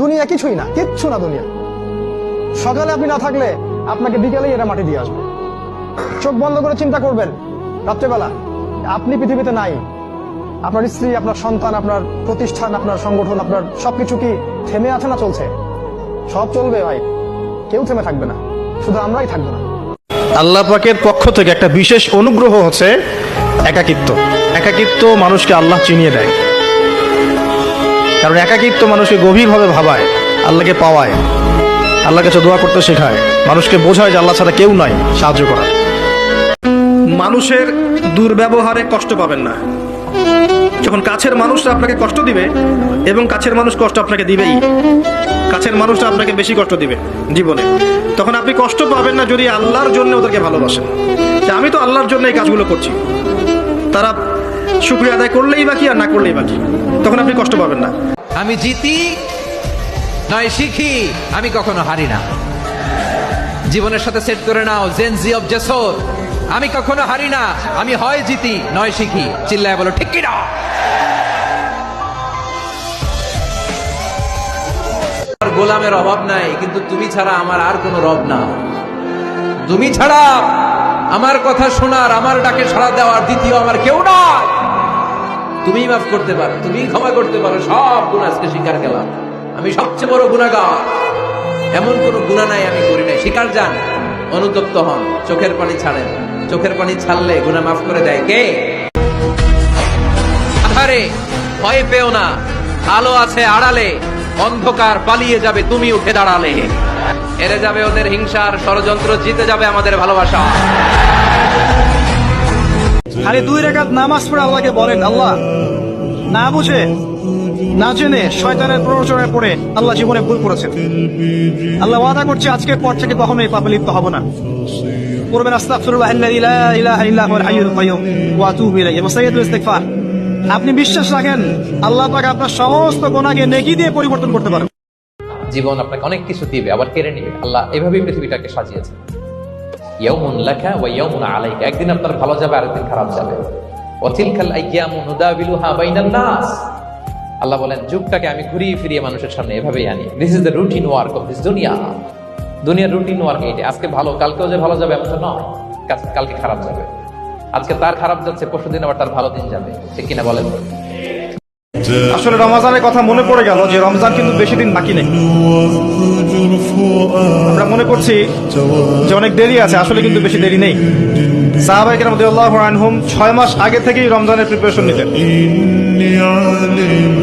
দুনিয়া কিছুই না, কিচ্ছু না দুনিয়া। সকালে আপনি না থাকলে আপনাকে বিকেলেই এরা মাটি দিয়ে আসবে। চোখ বন্ধ করে চিন্তা করবেন রাত্রেবেলা আপনি পৃথিবীতে নাই, আপনার স্ত্রী, আপনার সন্তান, আপনার প্রতিষ্ঠান, আপনার সংগঠন, আপনার সবকিছু কি থেমে আছে না চলছে? সব চলবে ভাই, কেউ থেমে থাকবে না, শুধু আমরাই থাকবো না। আল্লাহ পাকের পক্ষ থেকে একটা বিশেষ অনুগ্রহ হচ্ছে একাকিত্ব। একাকিত্ব মানুষকে আল্লাহ চিনিয়ে দেয়, কারণ একাকিত্ব মানুষকে গভীরভাবে ভাবায়, আল্লাহকে পাওয়ায়, আল্লাহর কাছে দোয়া করতে শেখায়, মানুষকে বোঝায় যে আল্লাহ ছাড়া কেউ নাই সাহায্য করার। মানুষের দুর্ব্যবহারে কষ্ট পাবেন না। যখন কাছের মানুষরা আপনাকে কষ্ট দিবে, এবং কাছের মানুষ কষ্ট আপনাকে দিবেই, কাছের মানুষরা আপনাকে বেশি কষ্ট দিবে জীবনে, তখন আপনি কষ্ট পাবেন না যদি আল্লাহর জন্য ওদেরকে ভালোবাসেন, যে আমি তো আল্লাহর জন্য এই কাজগুলো করছি, তারা শুকরিয়া আদায় করলেই বাকি আর না করলেই বাকি, তখন আপনি কষ্ট পাবেন না। আমি জিতি নয় শিখি, আমি কখনো হারি না। জীবনের সাথে সেট করে নাও জেনজি অফ জেসর, আমি কখনো হারি না, আমি হয় জিতি নয় শিখি। চিল্লায় বলো ঠিক কি না? গোলামের অভাব নাই, কিন্তু তুমি ছাড়া আমার আর কোনো রব না। তুমি ছাড়া আমার কথা শোনার, আমার ডাকে সাড়া দেওয়ার দ্বিতীয় আমার কেউ নয়। তুমি মাফ করতে পারো, তুমি ক্ষমা করতে পারো, সব গুনাহ আজকে স্বীকার গেলাম। আমি সবচেয়ে বড় গুনাহগার, এমন কোন গুনাহ নাই আমি করি নাই। স্বীকার যান, অনুতপ্ত হন, চোখের পানি ছাড়েন। চোখের পানি ছাড়লে গুনাহ মাফ করে দেয় কে? আধারে ভয় পেও না, আলো আছে আড়ালে, অন্ধকার পালিয়ে যাবে তুমি উঠে দাঁড়ালে। হেরে যাবে ওদের হিংসার ষড়যন্ত্র, জিতে যাবে আমাদের ভালোবাসা। খালি 2 রাকাত নামাজ পড়ে আল্লাহকে বলেন, আল্লাহ না বুঝে না জেনে শয়তানের প্ররোচনায় পড়ে আল্লাহ জীবনে ভুল করেছেন, আল্লাহ ওয়াদা করছে আজকের পর থেকে কখনো এই পাপে লিপ্ত হব না। পড়বেন আস্তাগফিরুল্লাহ আল্লাযী লা ইলাহা ইল্লা হুয়াল হাইয়ুল কাইয়্যুম ওয়া আতুবু ইলাইহি ওয়া সাইয়্যিদুল ইস্তিগফার। আপনি বিশ্বাস রাখেন আল্লাহ পাক আপনার সমস্ত গুনাহকে নেকি দিয়ে পরিবর্তন করতে পারেন। জীবন আপনাকে অনেক কিছু দিবে, আবার কেড়ে নিবে। আল্লাহ এভাবেই পৃথিবীটাকে সাজিয়েছে। ইয়াউমুন লাকা ওয়া ইয়াউমুন আলাইকা, একদিন আপনার ভালো যাবে, আরেকদিন খারাপ যাবে। ওয়া তিলকাল আইয়ামু নুদাবিলুহা বাইনান নাস। আল্লাহ বলেন যুগটাকে আমি ঘুরিয়ে ফিরিয়ে মানুষের সামনে এভাবেই আনি। This is the routine work of this দুনিয়া। দুনিয়ার রুটিন ওয়ার্ক এটা। আজকে ভালো, কালকেও যে ভালো যাবে এমন তো নয়, কালকে খারাপ যাবে। আজকে তার খারাপ যাচ্ছে, পরশুদিন আবার তার ভালো দিন যাবে, ঠিক কিনা বলেন? আসলে রমজানের কথা মনে পড়ে গেল যে রমজান কিন্তু বেশি দিন বাকি নেই। আমরা মনে করছি যে অনেক দেরি আছে, আসলে কিন্তু বেশি দেরি নেই। সাহাবায়ে কেরাম রাদিয়াল্লাহু আনহুম 6 মাস আগে থেকেই রমজানের প্রিপারেশন নিতেন।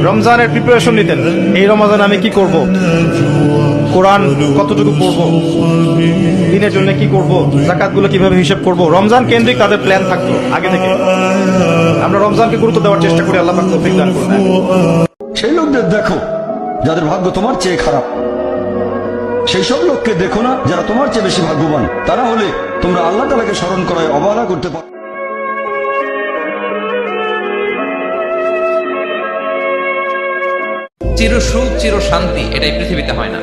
রমজানের প্রিপারেশন নিতেন, এই রমজানে আমি কি করব, কোরআন কতটুকু পড়ব, দিনের জন্য কি করব, যাকাতগুলো কিভাবে হিসাব করব, রমজান কেন্দ্রিক তাদের প্ল্যান থাকতো আগে থেকে। আমরা রমজানকে গুরুত্ব দেওয়ার চেষ্টা করি, আল্লাহ পাক তৌফিক দান করুন। সেই লোকদের দেখো যাদের ভাগ্য তোমার চেয়ে খারাপ, সেই সব লোককে দেখো না যারা তোমার চেয়ে বেশি ভাগ্যবান। তারা হলে তোমরা আল্লাহ তাআলাকে স্মরণ করায় অবহেলা করতে পারো। চিরসুখ চির শান্তি এটাই পৃথিবীতে হয় না।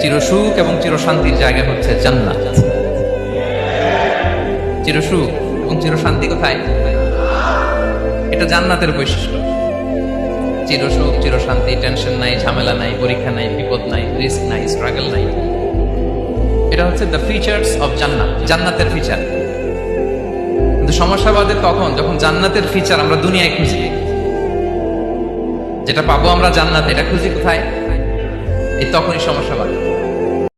চিরসুখ এবং চিরশান্তির জায়গা হচ্ছে জান্নাত। চিরসুখ এবং চিরশান্তি কোথায়? এটা জান্নাতের বৈশিষ্ট্য। চিরসুখ চিরশান্তি, টেনশন নাই, ঝামেলা নাই, পরীক্ষা নাই, বিপদ নাই, রিস্ক নাই, স্ট্রাগল নাই। এটা হচ্ছে দ্য ফিচার্স অফ জান্নাত, জান্নাতের ফিচার। কিন্তু সমস্যা বাদে তখন যখন জান্নাতের ফিচার আমরা দুনিয়ায় খুঁজি। যেটা পাবো আমরা জান্নাতে, এটা খুঁজি কোথায়? এই তখনই সমস্যা বাড়ে।